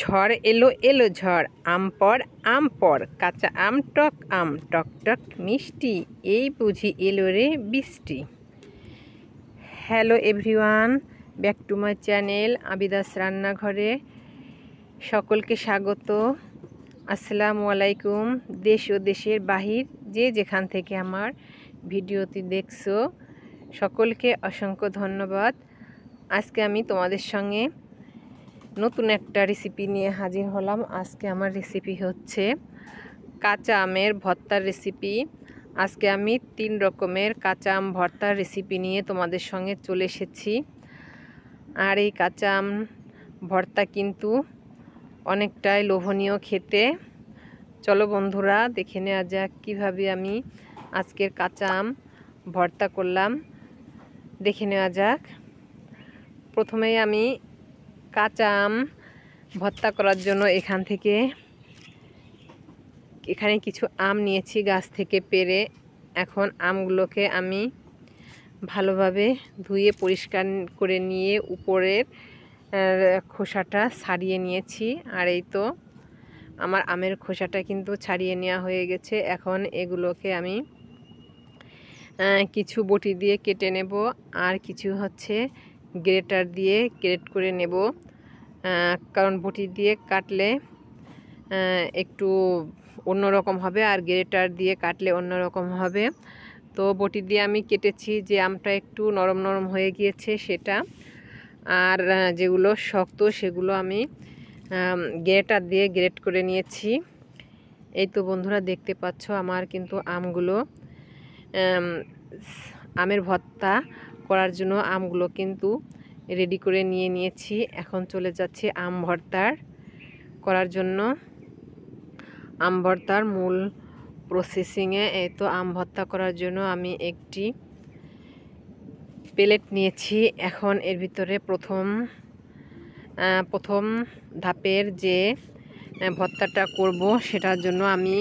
ঝড় এলো এলো ঝড়, আম পড় কাঁচা আম টক টক মিষ্টি, এই বুঝি এলো রে বৃষ্টি। Hello everyone, back to my channel আবিদাস রান্নাঘরে সকলকে স্বাগত। আসসালামু আলাইকুম। দেশ ও দেশের বাহির যে যেখান থেকে আমার ভিডিওটি দেখছো সকলকে অসংখ্য ধন্যবাদ। আজকে আমি তোমাদের সঙ্গে নতুন একটা রেসিপি নিয়ে হাজির হলাম। আজকে আমার রেসিপি হচ্ছে কাঁচা আমের ভর্তার রেসিপি। আজকে আমি 3 রকমের কাঁচা আম ভর্তার রেসিপি নিয়ে তোমাদের সঙ্গে চলে এসেছি। আর এই কাঁচা আম ভর্তা কিন্তু অনেকটাই লোভনীয় খেতে। চলো বন্ধুরা, দেখে নেওয়া যাক কীভাবে আমি আজকের কাঁচা আম ভর্তা করলাম। দেখে নেওয়া যাক। প্রথমেই আমি কাঁচা আম ভর্তা করার জন্য এখানে কিছু আম নিয়েছি গাছ থেকে পেড়ে। এখন আমগুলোকে আমি ভালোভাবে ধুয়ে পরিষ্কার করে নিয়ে উপরের খোসাটা ছাড়িয়ে নিয়েছি। আর এই তো আমার আমের খোসাটা কিন্তু ছাড়িয়ে নেওয়া হয়ে গেছে। এখন এগুলোকে আমি কিছু বটি দিয়ে কেটে নেব, আর কিছু হচ্ছে গ্রেটার দিয়ে গ্রেট করে নেব। কারণ বটি দিয়ে কাটলে একটু অন্যরকম হবে, আর গ্রেটার দিয়ে কাটলে অন্যরকম হবে। তো বটি দিয়ে আমি কেটেছি, যে আমটা একটু নরম নরম হয়ে গিয়েছে সেটা, আর যেগুলো শক্ত সেগুলো আমি গ্রেটার দিয়ে গ্রেট করে নিয়েছি। এই তো বন্ধুরা, দেখতে পাচ্ছ আমার কিন্তু আমগুলো আমের ভর্তা করার জন্য আমগুলো কিন্তু রেডি করে নিয়েছি। এখন চলে যাচ্ছে আম ভর্তার করার জন্য। আম ভর্তার মূল প্রসেসিংয়ে এই তো আম ভর্তা করার জন্য আমি একটি প্লেট নিয়েছি। এখন এর ভিতরে প্রথম ধাপের যে ভর্তাটা করব সেটার জন্য আমি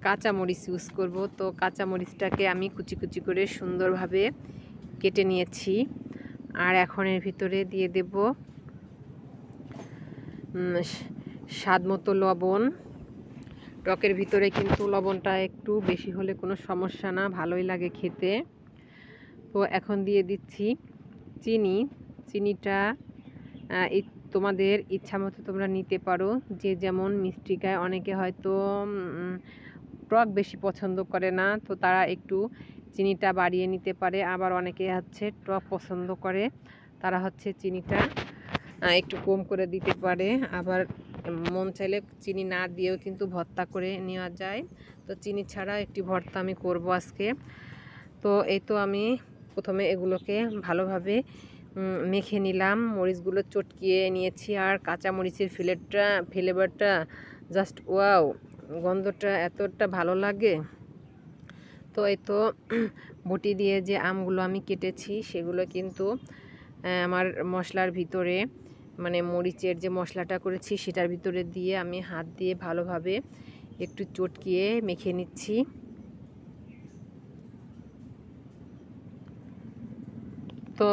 কাঁচামরিচ ইউজ করব। তো কাঁচামরিচটাকে আমি কুচি কুচি করে সুন্দরভাবে কেটে নিয়েছি। আর এখন এর ভিতরে দিয়ে দেব স্বাদ মতো লবণ। টকের ভিতরে কিন্তু লবণটা একটু বেশি হলে কোনো সমস্যা না, ভালোই লাগে খেতে। তো এখন দিয়ে দিচ্ছি চিনিটা তোমাদের ইচ্ছা মতো তোমরা নিতে পারো, যে যেমন মিষ্টি খায়। অনেকে হয়তো টক বেশি পছন্দ করে না, তো তারা একটু চিনিটা বাড়িয়ে নিতে পারে। আবার অনেকে হচ্ছে টক পছন্দ করে, তারা হচ্ছে চিনিটা একটু কম করে দিতে পারে। আবার মন চাইলে চিনি না দিয়েও কিন্তু ভর্তা করে নেওয়া যায়। তো চিনি ছাড়া একটি ভর্তা আমি করব আজকে। তো এই তো আমি প্রথমে এগুলোকে ভালোভাবে মেখে নিলাম, মরিচগুলো চটকিয়ে নিয়েছি। আর কাঁচা মরিচের ফ্লেভারটা জাস্ট ওয়াও, গন্ধটা এতটা ভালো লাগে। তো এই তো বটি দিয়ে যে আমগুলো আমি কেটেছি সেগুলো কিন্তু আমার মশলার ভিতরে, মানে মরিচের যে মশলাটা করেছি সেটার ভিতরে দিয়ে আমি হাত দিয়ে ভালোভাবে একটু চটকিয়ে মেখে নিচ্ছি। তো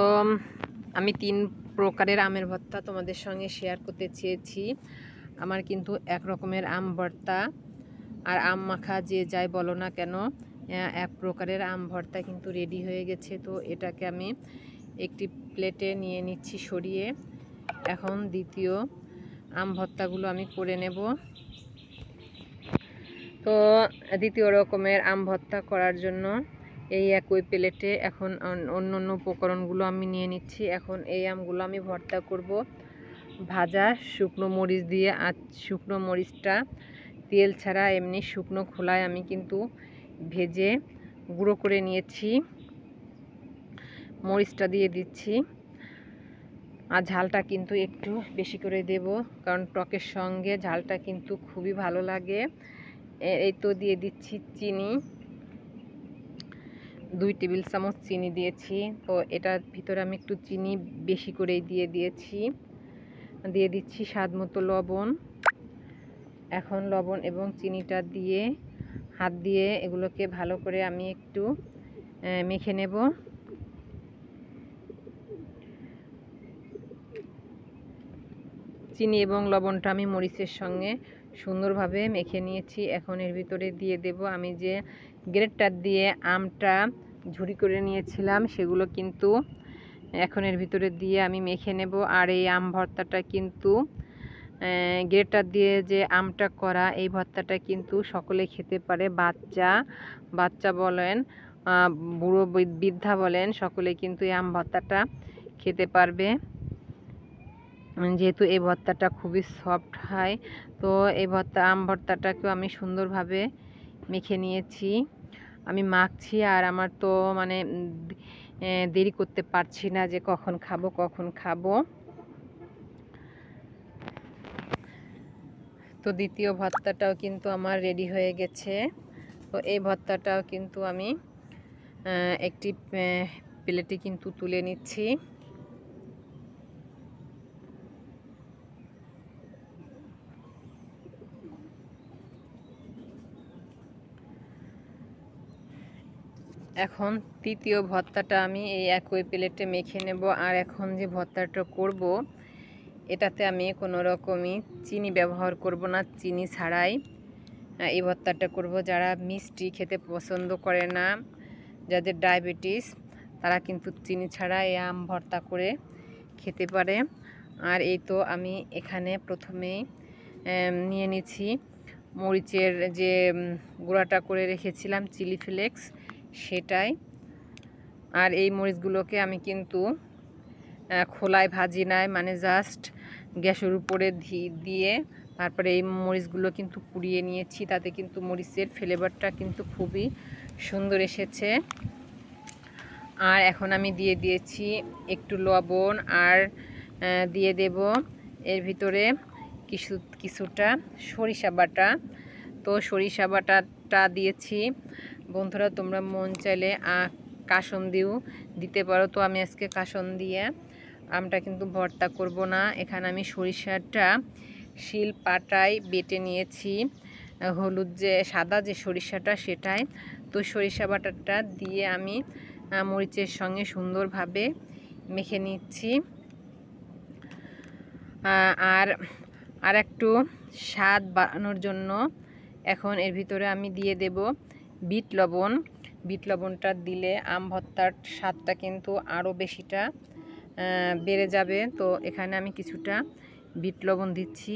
আমি 3 প্রকারের আমের ভর্তা তোমাদের সঙ্গে শেয়ার করতে চেয়েছি। আমার কিন্তু এক রকমের আম ভর্তা আর আম মাখা যে যাই বলো না কেন, এক প্রকারের আম ভর্তা কিন্তু রেডি হয়ে গেছে। তো এটাকে আমি একটি প্লেটে নিয়ে নিচ্ছি সরিয়ে। এখন দ্বিতীয় আম ভর্তাগুলো আমি করে নেব। তো দ্বিতীয় রকমের আম ভর্তা করার জন্য এই একই প্লেটে এখন অন্য উপকরণগুলো আমি নিয়ে নিচ্ছি। এখন এই আমগুলো আমি ভর্তা করব ভাজা শুকনো মরিচ দিয়ে। আর শুকনো মরিচটা তেল ছাড়া এমনি শুকনো খোলায় আমি কিন্তু ভেজে গুঁড়ো করে নিয়েছি। মরিচটা দিয়ে দিচ্ছি, আর ঝালটা কিন্তু একটু বেশি করে দেব, কারণ টকের সঙ্গে ঝালটা কিন্তু খুবই ভালো লাগে। এই তো দিয়ে দিচ্ছি চিনি, 2 টেবিল চামচ চিনি দিয়েছি। তো এটার ভিতরে আমি একটু চিনি বেশি করেই দিয়ে দিচ্ছি স্বাদ মতো লবণ। এখন লবণ এবং চিনিটা দিয়ে হাত দিয়ে এগুলোকে ভালো করে আমি একটু মেখে নেব। চিনি এবং লবণটা আমি মরিচের সঙ্গে সুন্দরভাবে মেখে নিয়েছি। এখন এর ভিতরে দিয়ে দেব আমি যে গ্রেটার দিয়ে আমটা ঝুরি করে নিয়েছিলাম সেগুলো কিন্তু এখন এর ভিতরে দিয়ে আমি মেখে নেব। আর এই আম ভর্তাটা কিন্তু গ্রেটার দিয়ে যে আমটা করা, এই ভর্তাটা কিন্তু সকলে খেতে পারে। বাচ্চা বলেন, বুড়ো বৃদ্ধা বলেন, সকলে কিন্তু এই আম ভর্তাটা খেতে পারবে, যেহেতু এই ভর্তাটা খুবই সফট হয়। তো এই আম ভর্তাটাকেও আমি সুন্দরভাবে মেখে নিয়েছি। আমি মাখছি আর আমার তো মানে দেরি করতে পারছি না যে কখন খাবো। তো দ্বিতীয় ভর্তাটাও কিন্তু আমার রেডি হয়ে গেছে। তো এই ভর্তাটাও কিন্তু আমি একটি প্লেটে কিন্তু তুলে নিচ্ছি। এখন তৃতীয় ভর্তাটা আমি এই একই প্লেটে মেখে নেব। আর এখন যে ভর্তাটা করব, এটাতে আমি কোনো রকমই চিনি ব্যবহার করব না, চিনি ছাড়াই এই ভর্তাটা করব। যারা মিষ্টি খেতে পছন্দ করে না, যাদের ডায়াবেটিস, তারা কিন্তু চিনি ছাড়া এই আম ভর্তা করে খেতে পারে। আর এই তো আমি এখানে প্রথমেই নিয়ে নিচ্ছি মরিচের যে গুঁড়াটা করে রেখেছিলাম, চিলি ফ্লেক্স, সেটাই। আর এই মরিচগুলোকে আমি কিন্তু খোলায় ভাজি নাই, মানে জাস্ট গ্যাসের উপরে দিয়ে তারপরে এই মরিচগুলো কিন্তু পুড়িয়ে নিয়েছি। তাতে কিন্তু মরিচের ফ্লেভারটা কিন্তু খুবই সুন্দর এসেছে। আর এখন আমি দিয়ে দিয়েছি একটু লবণ, আর দিয়ে দেব এর ভিতরে কিছুটা সরিষা বাটা। তো সরিষা বাটাটা দিয়েছি। বন্ধুরা, তোমরা মন চাইলে কাসন দিয়েও দিতে পারো। তো আমি আজকে কাসন দিয়ে আমটা কিন্তু ভর্তা করব না। এখানে আমি সরিষাটা শিল পাটায় বেটে নিয়েছি, হলুদ যে সাদা যে সরিষাটা সেটাই। তো সরিষা বাটাটা দিয়ে আমি মরিচের সঙ্গে সুন্দরভাবে মেখে নিচ্ছি। আর একটু স্বাদ বাড়ানোর জন্য এখন এর ভিতরে আমি দিয়ে দেব বিট লবণ। বিট লবণটা দিলে আম ভর্তার স্বাদটা কিন্তু আরও বেশিটা বেড়ে যাবে। তো এখানে আমি কিছুটা বিট লবণ দিচ্ছি।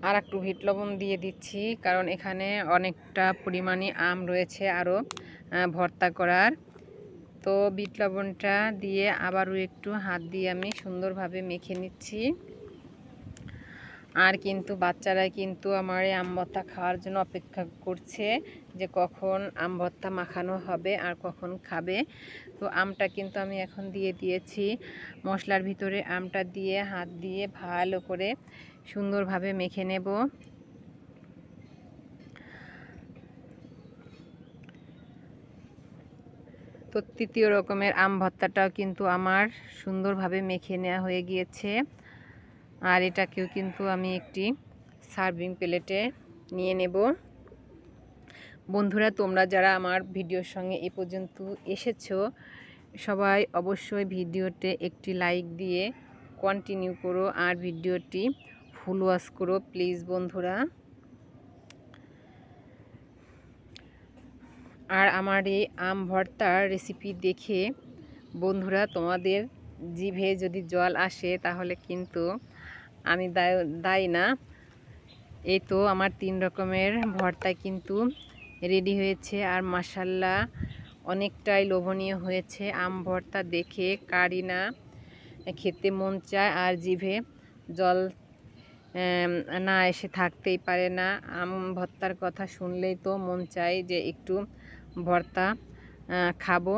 আর একটু বিট লবণ দিয়ে দিচ্ছি, কারণ এখানে অনেকটা পরিমাণে আম রয়েছে আরও ভর্তা করার। তো বিট লবণটা দিয়ে আবারও একটু হাত দিয়ে আমি সুন্দরভাবে মেখে নিচ্ছি। আর কিন্তু বাচ্চারা কিন্তু আমার এই আম ভর্তা খাওয়ার জন্য অপেক্ষা করছে যে কখন আম ভর্তা মাখানো হবে আর কখন খাবে। তো আমটা কিন্তু আমি এখন দিয়ে দিয়েছি মশলার ভিতরে। আমটা দিয়ে হাত দিয়ে ভালো করে সুন্দরভাবে মেখে নেব। তো তৃতীয় রকমের আম ভর্তাটাও কিন্তু আমার সুন্দরভাবে মেখে নেওয়া হয়ে গিয়েছে। আর এটাকেও কিন্তু আমি একটি সার্ভিং প্লেটে নিয়ে নেব। বন্ধুরা, তোমরা যারা আমার ভিডিওর সঙ্গে এ পর্যন্ত এসেছো, সবাই অবশ্যই ভিডিওতে একটি লাইক দিয়ে কন্টিনিউ করো আর ভিডিওটি ফুল ওয়াচ করো প্লিজ বন্ধুরা। আর আমার এই আম ভর্তার রেসিপি দেখে বন্ধুরা তোমাদের জিভে যদি জল আসে তাহলে কিন্তু আমি দায়ী না। এই তো আমার 3 রকমের ভর্তা কিন্তু রেডি হয়েছে। আর মাশাআল্লাহ অনেকটাই লোভনীয় হয়েছে। আম ভর্তা দেখে কারি না খেতে মন চায়, আর জিভে জল না এসে থাকতেই পারে না। আম ভর্তার কথা শুনলেই তো মন চায় যে একটু ভর্তা খাবো,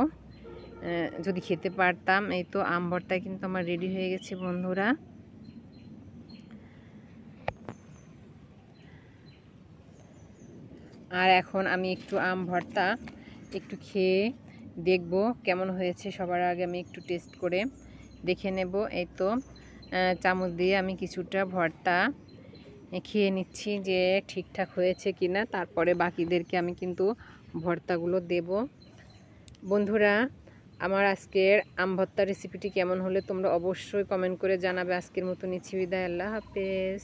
যদি খেতে পারতাম। এই তো আম ভর্তা কিন্তু আমার রেডি হয়ে গেছে বন্ধুরা। আর এখন আমি একটু আম ভর্তা একটু খেয়ে দেখব কেমন হয়েছে। সবার আগে আমি একটু টেস্ট করে দেখে নেব। এই তো চামচ দিয়ে আমি কিছুটা ভর্তা খেয়ে নিচ্ছি যে ঠিকঠাক হয়েছে কিনা, তারপরে বাকিদেরকে আমি কিন্তু ভর্তাগুলো দেব। বন্ধুরা, আমার আজকের আম ভর্তা রেসিপিটি কেমন হলে তোমরা অবশ্যই কমেন্ট করে জানাবে। আজকের মতো নিচ্ছি বিদায়, আল্লাহ হাফেজ।